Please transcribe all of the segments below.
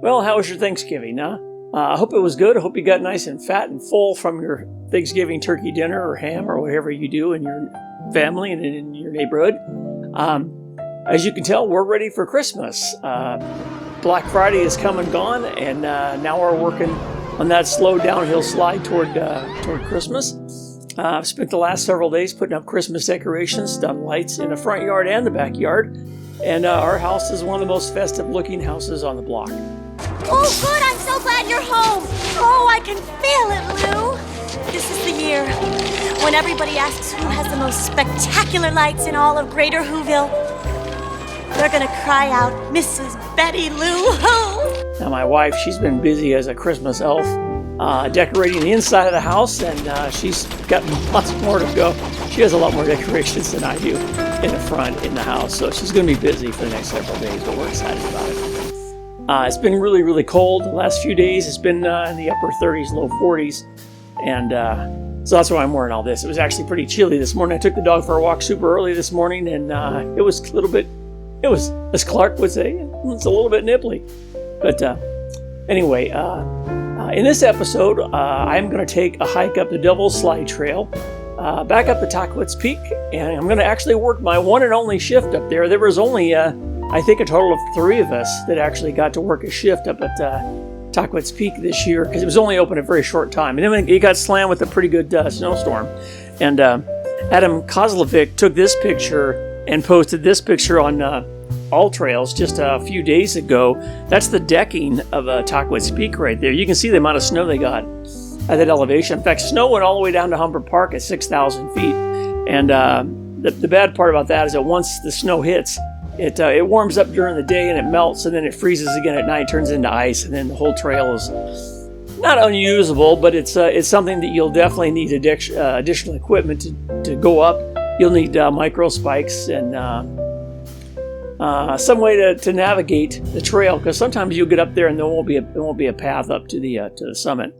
Well, how was your Thanksgiving, huh? I hope it was good. I hope you got nice and fat and full from your Thanksgiving turkey dinner or ham or whatever you do in your family and in your neighborhood. As you can tell, we're ready for Christmas. Black Friday is come and gone, and now we're working on that slow downhill slide toward Christmas. I've spent the last several days putting up Christmas decorations, done lights in the front yard and the backyard, and our house is one of the most festive-looking houses on the block. Oh, good! I'm so glad you're home! Oh, I can feel it, Lou! This is the year when everybody asks who has the most spectacular lights in all of Greater Whoville. They're gonna cry out, Mrs. Betty Lou Who! Now, my wife, she's been busy as a Christmas elf, decorating the inside of the house, and she's got lots more to go. She has a lot more decorations than I do in the front, in the house, so she's going to be busy for the next several days, but we're excited about it. It's been really, really cold the last few days. It's been in the upper 30s, low 40s, and so that's why I'm wearing all this. It was actually pretty chilly this morning. I took the dog for a walk super early this morning, and it was a little bit, as Clark would say, it's a little bit nipply. But anyway, in this episode, I'm going to take a hike up the Devil's Slide Trail, back up to Tahquitz Peak, and I'm going to actually work my one and only shift up there. There was only, I think, a total of 3 of us that actually got to work a shift up at Tahquitz Peak this year, because it was only open a very short time. And then it got slammed with a pretty good snowstorm. And Adam Kozlovic took this picture and posted this picture on All Trails just a few days ago. That's the decking of Tahquitz Peak right there. You can see the amount of snow they got at that elevation. In fact, snow went all the way down to Humber Park at 6,000 feet. And the bad part about that is that once the snow hits, it warms up during the day and it melts, and then it freezes again at night, turns into ice, and then the whole trail is not unusable, but it's something that you'll definitely need additional equipment to go up. You'll need micro spikes and some way to navigate the trail, because sometimes you'll get up there and there won't be a path up to the summit.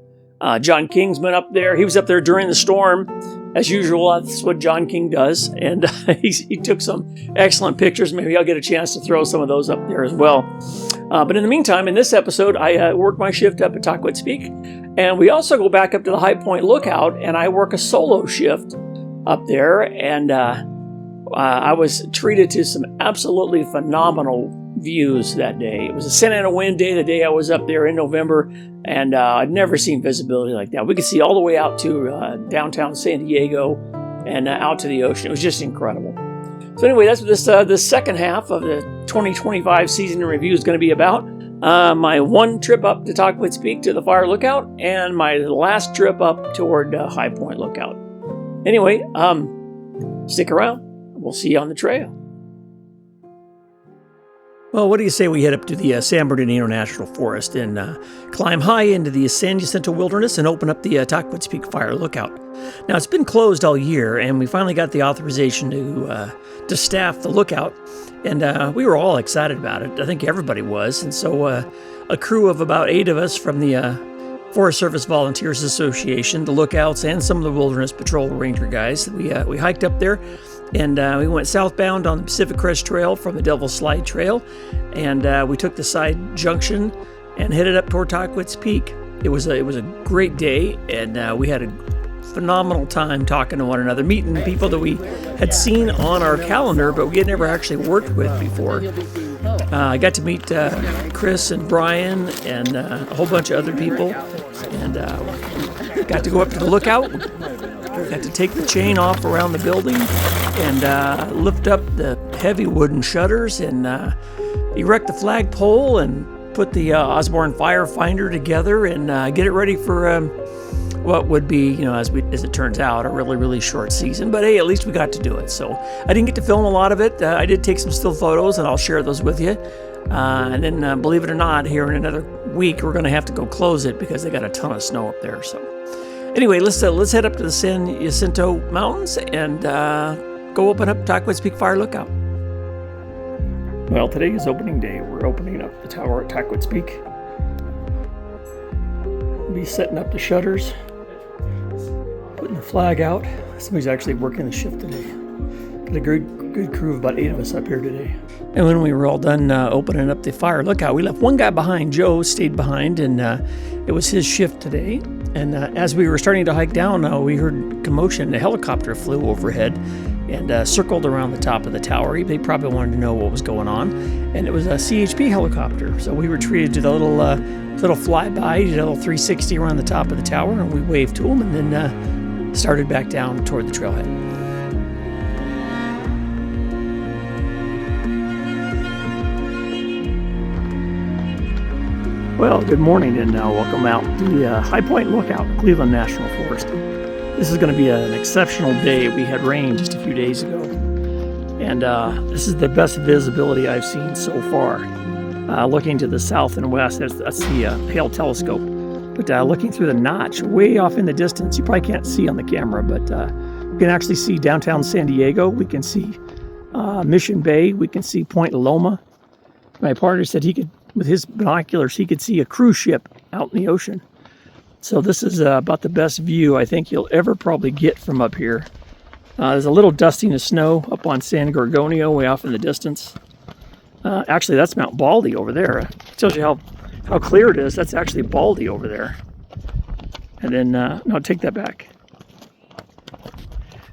John King's been up there. He was up there during the storm, as usual. That's what John King does, and he took some excellent pictures. Maybe I'll get a chance to throw some of those up there as well. But in the meantime, in this episode, I work my shift up at Tahquitz Peak, and we also go back up to the High Point Lookout, and I work a solo shift up there, and I was treated to some absolutely phenomenal views that day. It was a Santa Ana wind day, the day I was up there in November, and I'd never seen visibility like that. We could see all the way out to downtown San Diego and out to the ocean. It was just incredible. So anyway, that's what this second half of the 2025 season in review is going to be about. My one trip up to Tahquitz Peak to the Fire Lookout, and my last trip up toward High Point Lookout. Anyway, stick around. We'll see you on the trail. Well, what do you say we head up to the San Bernardino National Forest and climb high into the San Jacinto Wilderness and open up the Tahquitz Peak Fire Lookout? Now, it's been closed all year, and we finally got the authorization to staff the lookout, and we were all excited about it. I think everybody was, and so a crew of about 8 of us from the Forest Service Volunteers Association, the lookouts, and some of the Wilderness Patrol Ranger guys, we hiked up there. And we went southbound on the Pacific Crest Trail from the Devil's Slide Trail, and we took the side junction and headed up toward Tahquitz Peak. It was a great day, and we had a phenomenal time talking to one another, meeting people that we had seen on our calendar, but we had never actually worked with before. I got to meet Chris and Brian and a whole bunch of other people, and got to go up to the lookout. Got to take the chain off around the building and lift up the heavy wooden shutters and erect the flagpole and put the Osborne Fire Finder together and get it ready for what would be, as it turns out, a really, really short season. But hey, at least we got to do it. So I didn't get to film a lot of it. I did take some still photos, and I'll share those with you. And then, believe it or not, here in another week, we're going to have to go close it because they got a ton of snow up there. So anyway, let's head up to the San Jacinto Mountains and go open up Tahquitz Peak Fire Lookout. Well, today is opening day. We're opening up the tower at Tahquitz Peak. We'll be setting up the shutters, putting the flag out. Somebody's actually working the shift today. Got a good crew of about 8 of us up here today. And when we were all done opening up the fire lookout, we left one guy behind. Joe stayed behind, and it was his shift today. And as we were starting to hike down, we heard commotion. A helicopter flew overhead and circled around the top of the tower. They probably wanted to know what was going on. And it was a CHP helicopter. So we retreated to the little flyby, did a little 360 around the top of the tower, and we waved to them, and then started back down toward the trailhead. Well, good morning, and welcome out to the High Point Lookout, Cleveland National Forest. This is going to be an exceptional day. We had rain just a few days ago, and this is the best visibility I've seen so far. Looking to the south and west, that's the Hale telescope. But looking through the notch, way off in the distance, you probably can't see on the camera, but we can actually see downtown San Diego. We can see Mission Bay. We can see Point Loma. My partner said he could, with his binoculars, he could see a cruise ship out in the ocean. So this is about the best view I think you'll ever probably get from up here. There's a little dusting of snow up on San Gorgonio way off in the distance. Actually, that's Mount Baldy over there. It tells you how clear it is. That's actually Baldy over there. And then, no, take that back.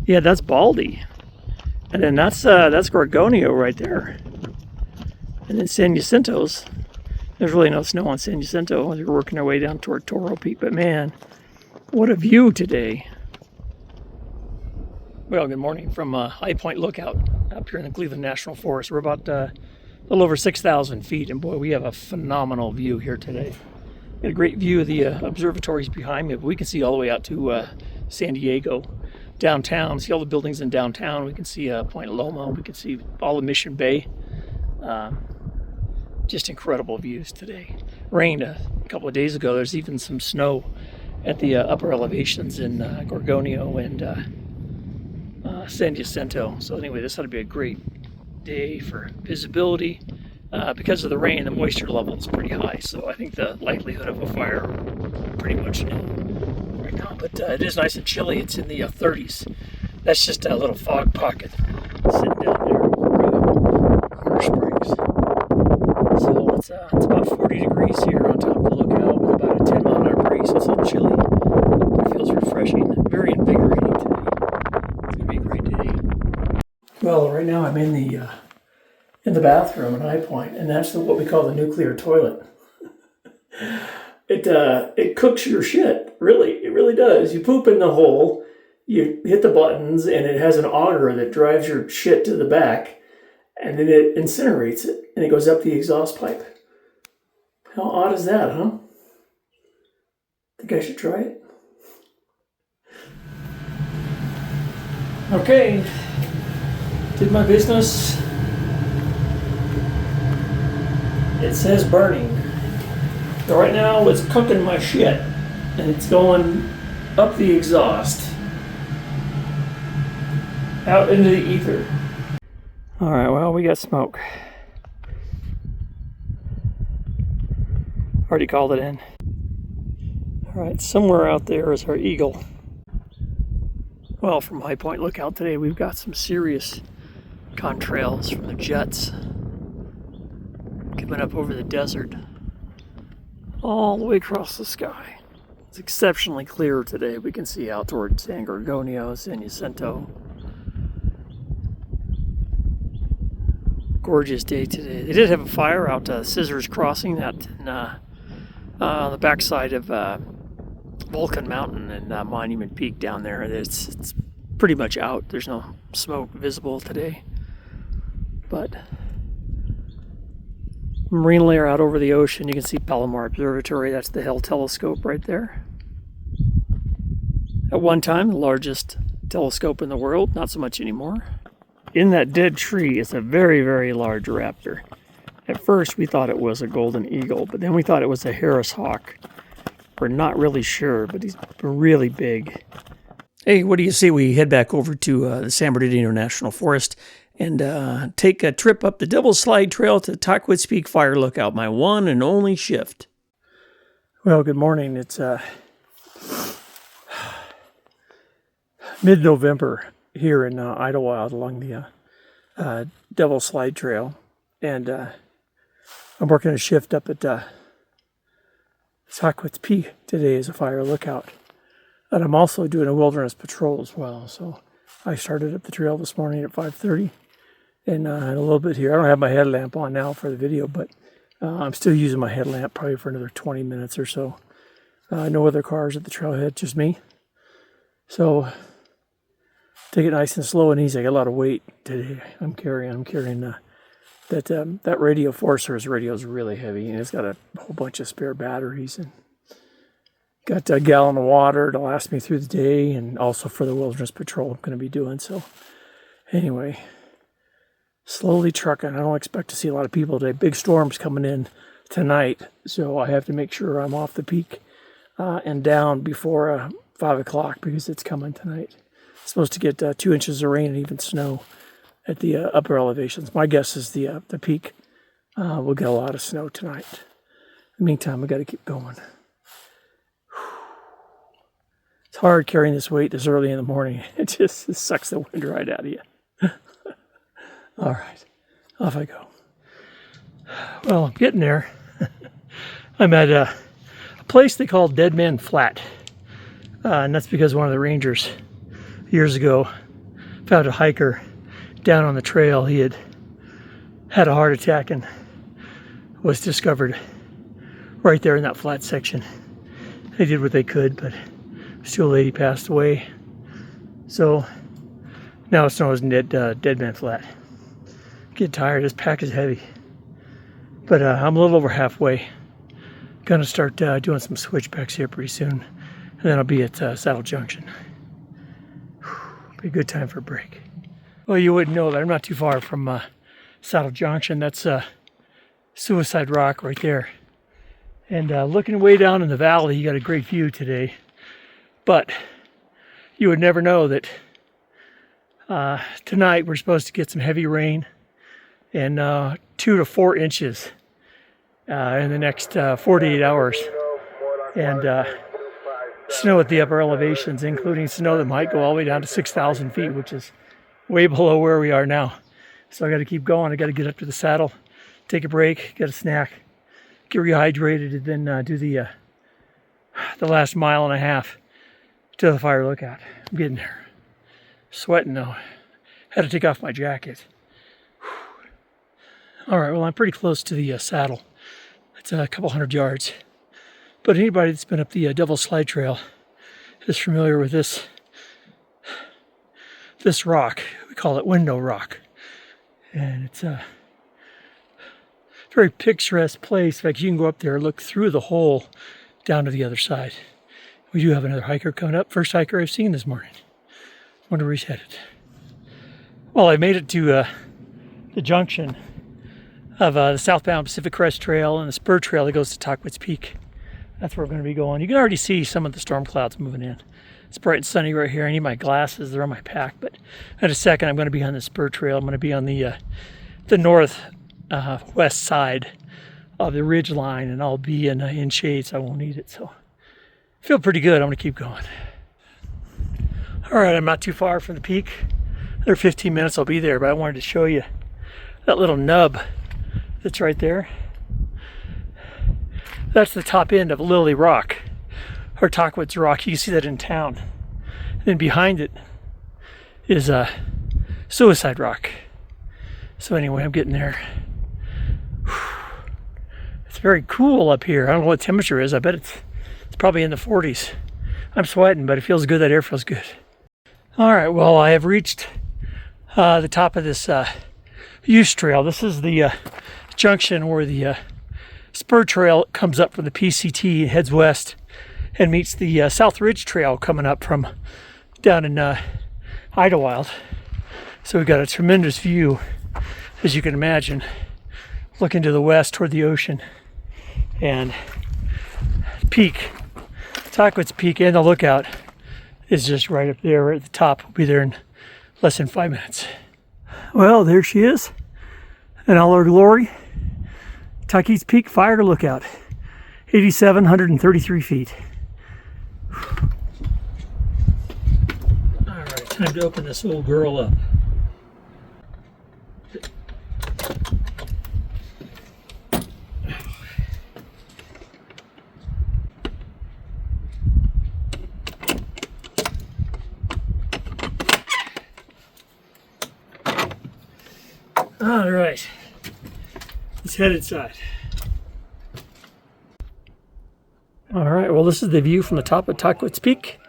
Yeah, that's Baldy. And then that's Gorgonio right there. And then San Jacinto's. There's really no snow on San Jacinto. They're working their way down toward Toro Peak. But man, what a view today. Well, good morning from High Point Lookout up here in the Cleveland National Forest. We're about a little over 6,000 feet, and boy, we have a phenomenal view here today. Got a great view of the observatories behind me, but we can see all the way out to San Diego, downtown. See all the buildings in downtown. We can see Point Loma. We can see all of Mission Bay. Just incredible views today. Rained a couple of days ago. There's even some snow at the upper elevations in Gorgonio and San Jacinto. So anyway, this ought to be a great day for visibility. Because of the rain, the moisture level is pretty high, so I think the likelihood of a fire pretty much nil right now. But it is nice and chilly. It's in the 30s. That's just a little fog pocket sitting down there over Corner Springs. So it's about 40 degrees here on top of the lookout with about a 10-mile-an-hour breeze. It's a little chilly, but it feels refreshing, very invigorating today. It's going to be a great day. Well, right now I'm in the bathroom at High Point, and that's what we call the nuclear toilet. It cooks your shit, really. It really does. You poop in the hole, you hit the buttons, and it has an auger that drives your shit to the back, and then it incinerates it, and it goes up the exhaust pipe. How odd is that, huh? Think I should try it? Okay, did my business. It says burning. So right now it's cooking my shit, and it's going up the exhaust, out into the ether. All right, well, we got smoke. Already called it in. All right, somewhere out there is our eagle. Well, from High Point Lookout today, we've got some serious contrails from the jets coming up over the desert, all the way across the sky. It's exceptionally clear today. We can see out toward San Gorgonio, San Jacinto. Gorgeous day today. They did have a fire out Scissors Crossing on the backside of Vulcan Mountain and Monument Peak down there. It's pretty much out. There's no smoke visible today. But marine layer out over the ocean, you can see Palomar Observatory. That's the Hale telescope right there. At one time, the largest telescope in the world. Not so much anymore. In that dead tree is a very, very large raptor. At first, we thought it was a golden eagle, but then we thought it was a Harris hawk. We're not really sure, but he's really big. Hey, what do you say we head back over to the San Bernardino National Forest and take a trip up the Double Slide Trail to Tahquitz Peak Fire Lookout, my one and only shift. Well, good morning. It's mid-November here in Idlewild along the Devil Slide Trail, and I'm working a shift up at Tahquitz Peak today as a fire lookout. And I'm also doing a wilderness patrol as well. So I started up the trail this morning at 5:30, and a little bit here. I don't have my headlamp on now for the video, but I'm still using my headlamp probably for another 20 minutes or so. No other cars at the trailhead, just me. So take it nice and slow and easy. I got a lot of weight today. I'm carrying that radio. Forest Service radio is really heavy, and it's got a whole bunch of spare batteries, and got a gallon of water to last me through the day, and also for the wilderness patrol I'm going to be doing. So anyway, slowly trucking. I don't expect to see a lot of people today. Big storms coming in tonight, so I have to make sure I'm off the peak and down before 5 o'clock because it's coming tonight. It's supposed to get 2 inches of rain and even snow at the upper elevations. My guess is the peak will get a lot of snow tonight. In the meantime, I got to keep going. It's hard carrying this weight this early in the morning. It sucks the wind right out of you. All right, off I go. Well, I'm getting there. I'm at a place they call Dead Man Flat. And that's because one of the rangers years ago found a hiker down on the trail. He had a heart attack and was discovered right there in that flat section. They did what they could, but still a lady passed away. So now it's known as Dead Man Flat. Get tired, this pack is heavy. But I'm a little over halfway. Gonna start doing some switchbacks here pretty soon. And then I'll be at Saddle Junction. Be a good time for a break. Well, you wouldn't know that I'm not too far from Saddle Junction. That's Suicide Rock right there. And looking way down in the valley, you got a great view today. But you would never know that tonight we're supposed to get some heavy rain and 2 to 4 inches in the next 48 hours. And snow at the upper elevations, including snow that might go all the way down to 6,000 feet, which is way below where we are now. So I got to keep going. I got to get up to the saddle, take a break, get a snack, get rehydrated, and then do the last mile and a half to the fire lookout. I'm getting there. Sweating though. Had to take off my jacket. All right, well, I'm pretty close to the saddle. It's a couple hundred yards. But anybody that's been up the Devil Slide Trail is familiar with this rock. We call it Window Rock. And it's a very picturesque place. In fact, you can go up there and look through the hole down to the other side. We do have another hiker coming up. First hiker I've seen this morning. Wonder where he's headed. Well, I made it to the junction of the southbound Pacific Crest Trail and the spur trail that goes to Tahquitz Peak. That's where we're going to be going. You can already see some of the storm clouds moving in. It's bright and sunny right here. I need my glasses. They're on my pack. But in a second, I'm going to be on the spur trail. I'm going to be on the north west side of the ridge line, and I'll be in shade, so I won't need it. So I feel pretty good. I'm going to keep going. All right, I'm not too far from the peak. Another 15 minutes, I'll be there. But I wanted to show you that little nub that's right there. That's the top end of Lily Rock, or Tahquitz Rock. You can see that in town. And then behind it is Suicide Rock. So anyway, I'm getting there. It's very cool up here. I don't know what the temperature is. I bet it's probably in the 40s. I'm sweating, but it feels good. That air feels good. All right, well, I have reached the top of this use trail. This is the junction where the spur trail comes up from the PCT, heads west, and meets the South Ridge Trail coming up from down in Idlewild. So we've got a tremendous view, as you can imagine, looking to the west toward the ocean. And peak, Tahquitz Peak and the lookout is just right up there, right at the top. We'll be there in less than 5 minutes. Well, there she is, in all her glory. Tahquitz Peak Fire Lookout, 8,733 feet. All right, time to open this little girl up. All right, let's head inside. All right, well, this is the view from the top of Tahquitz Peak.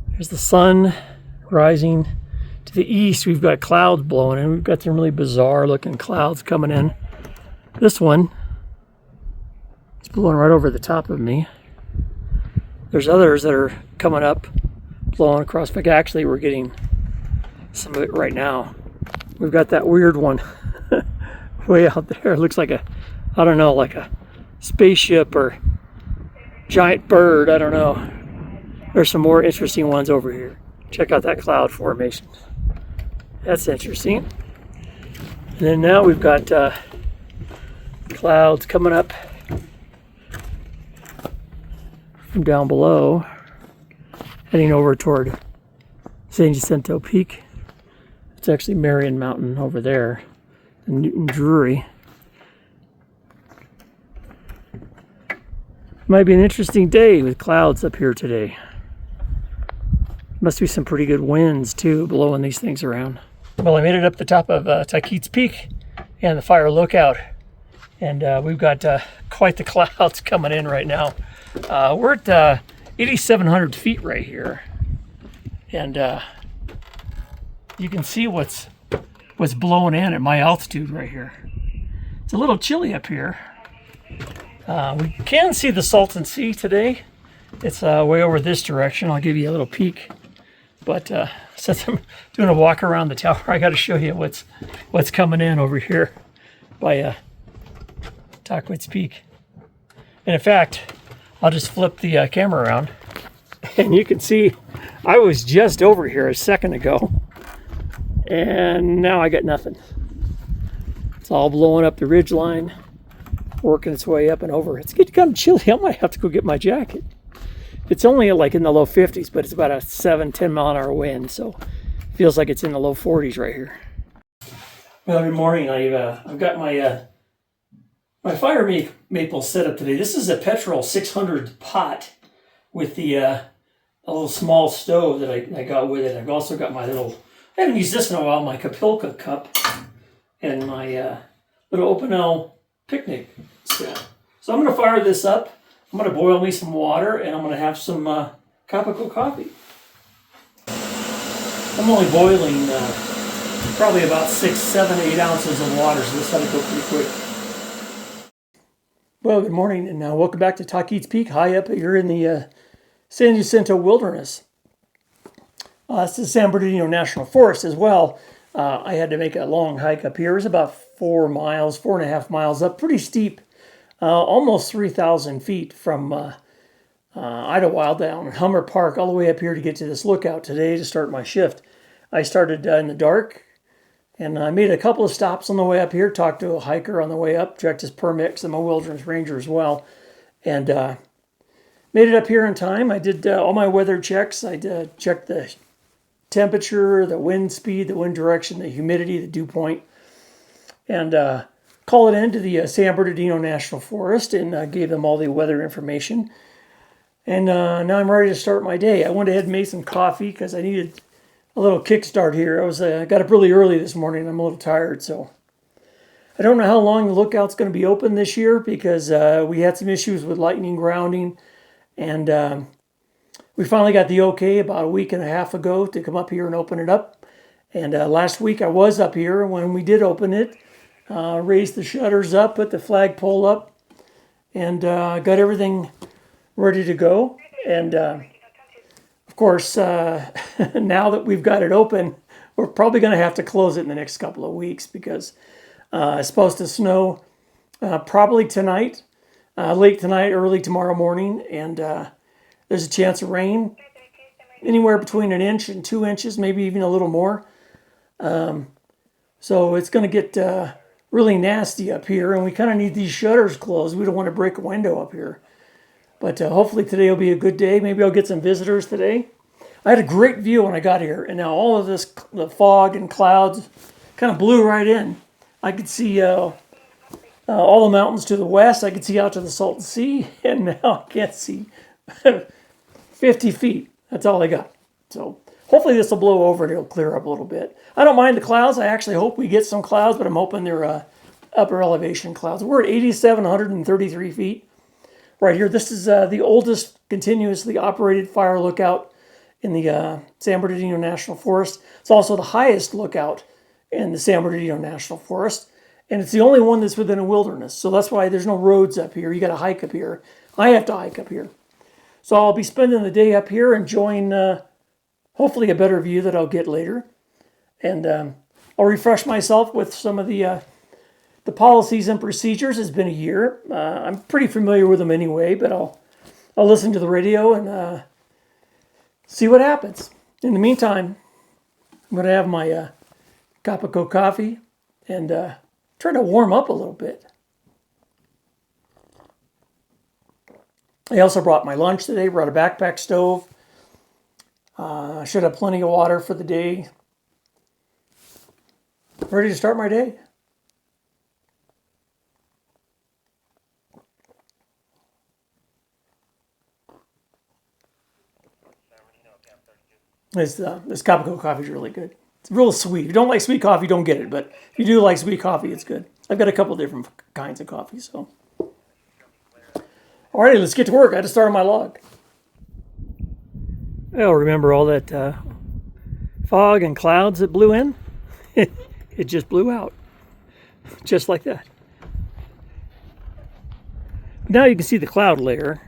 There's the sun rising. To the east, we've got clouds blowing in. We've got some really bizarre looking clouds coming in. This one is blowing right over the top of me. There's others that are coming up, blowing across. In fact, actually, we're getting some of it right now. We've got that weird one way out there. It looks like I don't know, like a spaceship or giant bird. I don't know. There's some more interesting ones over here. Check out that cloud formation. That's interesting. And then now we've got clouds coming up from down below, heading over toward San Jacinto Peak. It's actually Marion Mountain over there, in Newton Drury. Might be an interesting day with clouds up here today. Must be some pretty good winds too, blowing these things around. Well, I made it up the top of Tahquitz Peak and the fire lookout, and we've got quite the clouds coming in right now. We're at 8,700 feet right here, and you can see what's blowing in at my altitude right here. It's a little chilly up here. We can see the Salton Sea today. It's way over this direction. I'll give you a little peek. But since I'm doing a walk around the tower, I got to show you what's coming in over here by Tahquitz Peak. And in fact, I'll just flip the camera around, and you can see I was just over here a second ago, and now I got nothing. It's all blowing up the ridge line, working its way up and over. It's getting kind of chilly. I might have to go get my jacket. It's only like in the low 50s, but it's about a 7-10 mile an hour wind, so it feels like it's in the low 40s right here. Well, good morning. I've got my fire maple set up today. This is a Petrol 600 pot with the a little small stove that I got with it. I've also got my little, I haven't used this in a while, my Kapilka cup and my little Open L picnic set. So I'm going to fire this up. I'm going to boil me some water, and I'm going to have some Capico coffee. I'm only boiling probably about 6, 7, 8 ounces of water, so this ought to go pretty quick. Well, good morning, and welcome back to Tahquitz Peak, high up here in the San Jacinto Wilderness. This is San Bernardino National Forest as well. I had to make a long hike up here. It was about 4.5 miles up, pretty steep. Almost 3,000 feet from Idlewild down in Hummer Park all the way up here to get to this lookout today to start my shift. I started in the dark, and I made a couple of stops on the way up here, talked to a hiker on the way up, checked his permits. I'm a wilderness ranger as well, and made it up here in time. I did all my weather checks. I checked the temperature, the wind speed, the wind direction, the humidity, the dew point, and call it into the San Bernardino National Forest and gave them all the weather information. And now I'm ready to start my day. I went ahead and made some coffee because I needed a little kickstart here. I got up really early this morning. I'm a little tired, so I don't know how long the lookout's going to be open this year because we had some issues with lightning grounding, and we finally got the okay about a week and a half ago to come up here and open it up. And last week I was up here when we did open it. Raised the shutters up, put the flagpole up, and got everything ready to go. And of course, now that we've got it open, we're probably going to have to close it in the next couple of weeks because it's supposed to snow probably tonight, late tonight, early tomorrow morning, and there's a chance of rain anywhere between 1 inch and 2 inches, maybe even a little more. So it's going to get really nasty up here, and we kind of need these shutters closed. We don't want to break a window up here. But hopefully today will be a good day. Maybe I'll get some visitors today. I had a great view when I got here, and now all of this, the fog and clouds, kind of blew right in. I could see all the mountains to the west. I could see out to the Salton Sea, and now I can't see 50 feet. That's all I got. So hopefully this will blow over and it'll clear up a little bit. I don't mind the clouds. I actually hope we get some clouds, but I'm hoping they're upper elevation clouds. We're at 8,733 feet right here. This is the oldest continuously operated fire lookout in the San Bernardino National Forest. It's also the highest lookout in the San Bernardino National Forest, and it's the only one that's within a wilderness. So that's why there's no roads up here. You got to hike up here. I have to hike up here. So I'll be spending the day up here enjoying hopefully a better view that I'll get later. And I'll refresh myself with some of the policies and procedures. It's been a year. I'm pretty familiar with them anyway, but I'll listen to the radio and see what happens. In the meantime, I'm going to have my cup of coffee and try to warm up a little bit. I also brought my lunch today, brought a backpack stove. I should have plenty of water for the day. Ready to start my day. This cup of coffee is really good. It's real sweet. If you don't like sweet coffee, don't get it. But if you do like sweet coffee, it's good. I've got a couple different kinds of coffee. So, alrighty, let's get to work. I had to start on my log. Well, remember all that fog and clouds that blew in? It just blew out, just like that. Now you can see the cloud layer.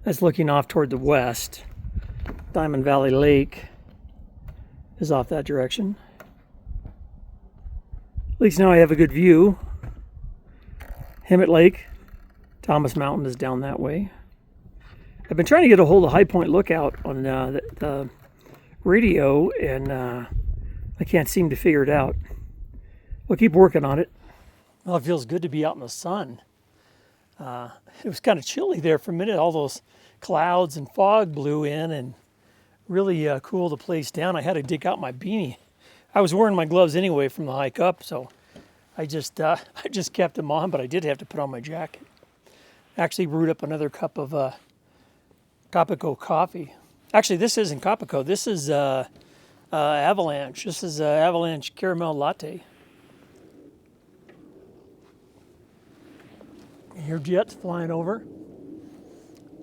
That's looking off toward the west. Diamond Valley Lake is off that direction. At least now I have a good view. Hemet Lake, Thomas Mountain is down that way. I've been trying to get a hold of High Point Lookout on the radio, and I can't seem to figure it out. We'll keep working on it. Well, it feels good to be out in the sun. It was kind of chilly there for a minute. All those clouds and fog blew in and really cooled the place down. I had to dig out my beanie. I was wearing my gloves anyway from the hike up, so I just kept them on, but I did have to put on my jacket. Actually brewed up another cup of Copico coffee. Actually, this isn't Copico. This is Avalanche. This is Avalanche Caramel Latte. You hear jets flying over.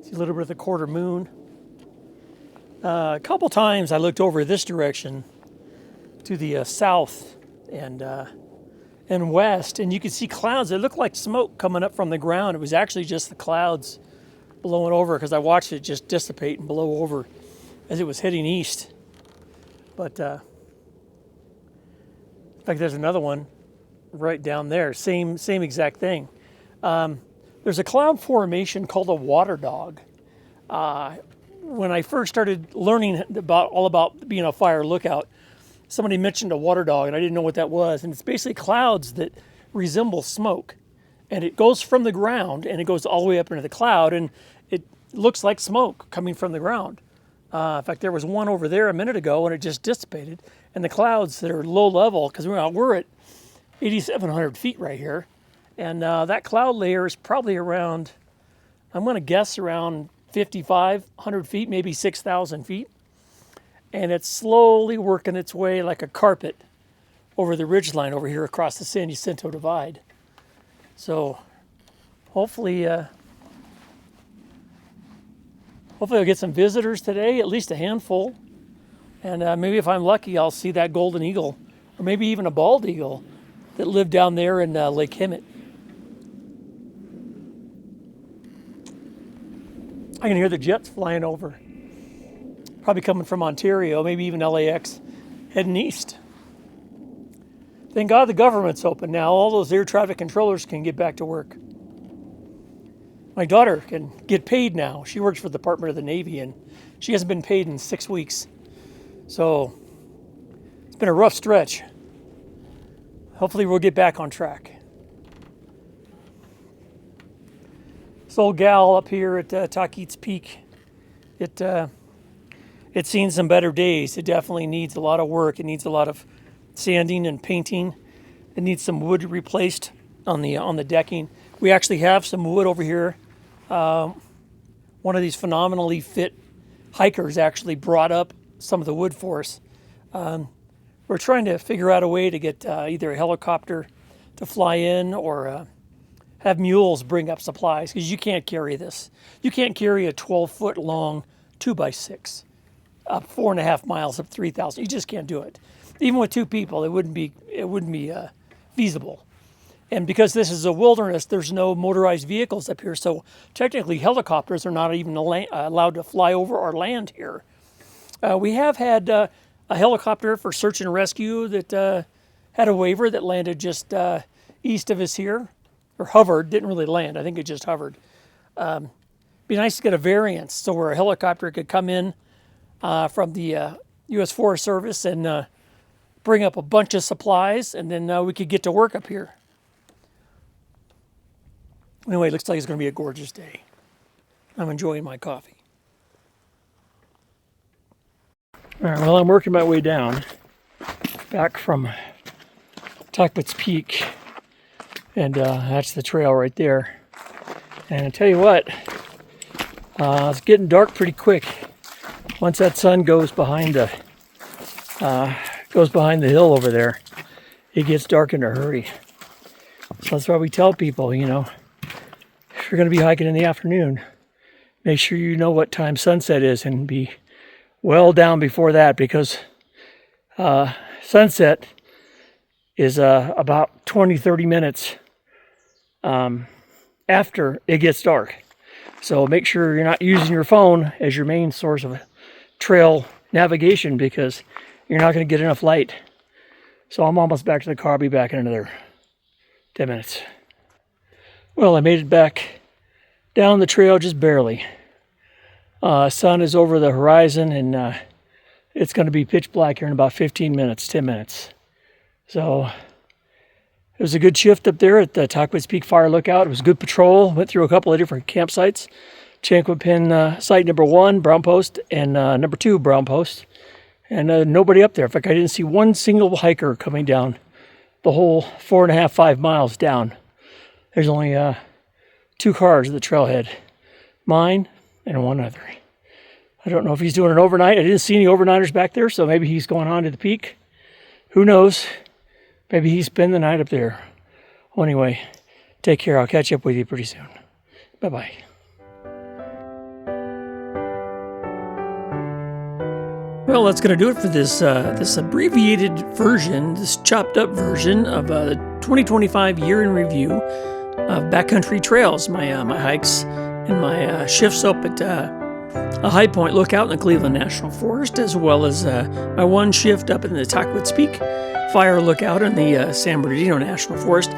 See a little bit of the quarter moon. A couple times I looked over this direction to the south and west, and you could see clouds that looked like smoke coming up from the ground. It was actually just the clouds blowing over because I watched it just dissipate and blow over as it was heading east. But in fact, there's another one right down there. Same exact thing. There's a cloud formation called a water dog. When I first started learning all about being a fire lookout, somebody mentioned a water dog, and I didn't know what that was. And it's basically clouds that resemble smoke. And it goes from the ground, and it goes all the way up into the cloud, and it looks like smoke coming from the ground. In fact, there was one over there a minute ago, and it just dissipated. And the clouds that are low level, because we're at 8,700 feet right here, and that cloud layer is probably around, I'm going to guess around 5,500 feet, maybe 6,000 feet. And it's slowly working its way like a carpet over the ridgeline over here across the San Jacinto Divide. So hopefully I'll get some visitors today, at least a handful. And maybe if I'm lucky, I'll see that golden eagle, or maybe even a bald eagle that lived down there in Lake Hemet. I can hear the jets flying over. Probably coming from Ontario, maybe even LAX, heading east. Thank God the government's open now. All those air traffic controllers can get back to work. My daughter can get paid now. She works for the Department of the Navy, and she hasn't been paid in 6 weeks. So it's been a rough stretch. Hopefully we'll get back on track. This old gal up here at Tahquitz Peak, it's seen some better days. It definitely needs a lot of work. It needs a lot of sanding and painting. It needs some wood replaced on the decking. We actually have some wood over here. One of these phenomenally fit hikers actually brought up some of the wood for us. We're trying to figure out a way to get either a helicopter to fly in or have mules bring up supplies, because you can't carry this. You can't carry a 12-foot long 2x6 up 4.5 miles up 3,000. You just can't do it. Even with two people, it wouldn't be feasible. And because this is a wilderness, there's no motorized vehicles up here, so technically helicopters are not even allowed to fly over or land here. We have had a helicopter for search and rescue that had a waiver that landed just east of us here, or hovered, didn't really land, I think it just hovered. Be nice to get a variance so where a helicopter could come in from the U.S. Forest Service and bring up a bunch of supplies, and then we could get to work up here. Anyway, it looks like it's going to be a gorgeous day. I'm enjoying my coffee. All right, well, I'm working my way down, back from Tahquitz Peak, and that's the trail right there. And I tell you what, it's getting dark pretty quick. Once that sun goes behind the hill over there, it gets dark in a hurry. So that's why we tell people, you know, if you're going to be hiking in the afternoon, make sure you know what time sunset is and be well down before that, because sunset is about 20-30 minutes after it gets dark. So make sure you're not using your phone as your main source of trail navigation, because you're not going to get enough light. So I'm almost back to the car. I'll be back in another 10 minutes. Well, I made it back down the trail just barely. Sun is over the horizon, and it's going to be pitch black here in about 15 minutes, 10 minutes. So it was a good shift up there at the Tahquitz Peak Fire Lookout. It was a good patrol. Went through a couple of different campsites. Chanquapin site number 1, Brown Post, and number 2, Brown Post. And nobody up there. In fact, I didn't see one single hiker coming down the whole 4.5, 5 miles down. There's only 2 cars at the trailhead, mine and one other. I don't know if he's doing an overnight. I didn't see any overnighters back there, so maybe he's going on to the peak. Who knows? Maybe he's spent the night up there. Well, anyway, take care. I'll catch up with you pretty soon. Bye-bye. Well, that's going to do it for this abbreviated version, this chopped up version of the 2025 year in review of backcountry trails, my hikes and my shifts up at a High Point Lookout in the Cleveland National Forest, as well as my one shift up in the Tahquitz Peak Fire Lookout in the San Bernardino National Forest.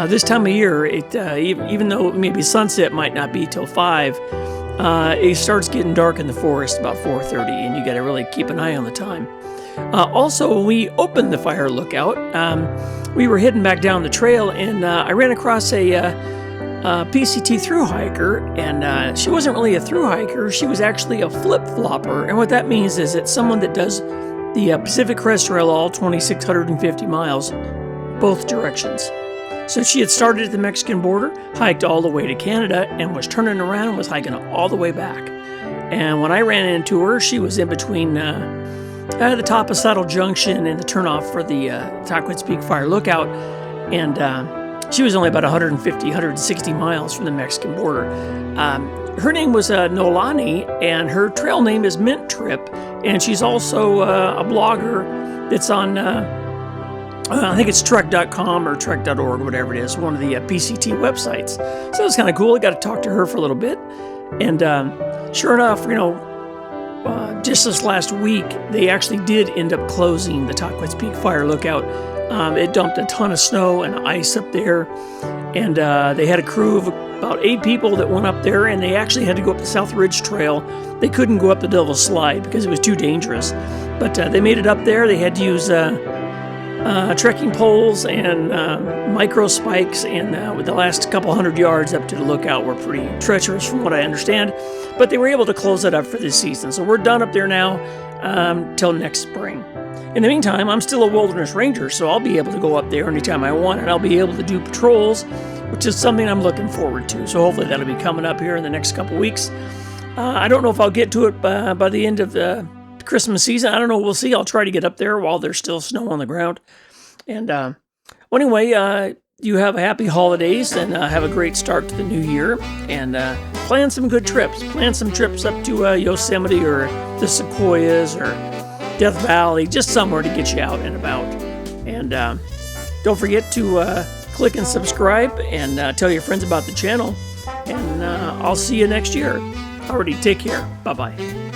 This time of year, even though maybe sunset might not be till 5, it starts getting dark in the forest about 4:30, and you got to really keep an eye on the time. Also, when we opened the Fire Lookout, we were heading back down the trail, and I ran across a PCT thru hiker, and she wasn't really a thru hiker. She was actually a flip-flopper, and what that means is it's someone that does the Pacific Crest Trail all 2,650 miles, both directions. So she had started at the Mexican border, hiked all the way to Canada, and was turning around and was hiking all the way back. And when I ran into her, she was in between the top of Saddle Junction and the turnoff for the Tahquitz Peak Fire Lookout, and she was only about 150, 160 miles from the Mexican border. Her name was Nolani, and her trail name is Mint Trip, and she's also a blogger that's on, I think it's trek.com or trek.org, whatever it is, one of the PCT websites. So it was kind of cool. I got to talk to her for a little bit, and sure enough, just this last week, they actually did end up closing the Tahquitz Peak Fire Lookout. It dumped a ton of snow and ice up there, and they had a crew of about 8 people that went up there, and they actually had to go up the South Ridge Trail. They couldn't go up the Devil's Slide because it was too dangerous, but they made it up there. They had to use trekking poles and micro spikes, and with the last couple hundred yards up to the lookout were pretty treacherous from what I understand, but they were able to close it up for this season. So we're done up there now till next spring. In the meantime, I'm still a wilderness ranger, so I'll be able to go up there anytime I want, and I'll be able to do patrols, which is something I'm looking forward to. So hopefully that'll be coming up here in the next couple weeks. I don't know if I'll get to it by the end of the Christmas season. I don't know. We'll see. I'll try to get up there while there's still snow on the ground. And well, anyway, you have happy holidays and have a great start to the new year. And plan some good trips. Plan some trips up to Yosemite or the Sequoias or Death Valley, just somewhere to get you out and about. And don't forget to click and subscribe and tell your friends about the channel. And I'll see you next year. Alrighty, take care. Bye-bye.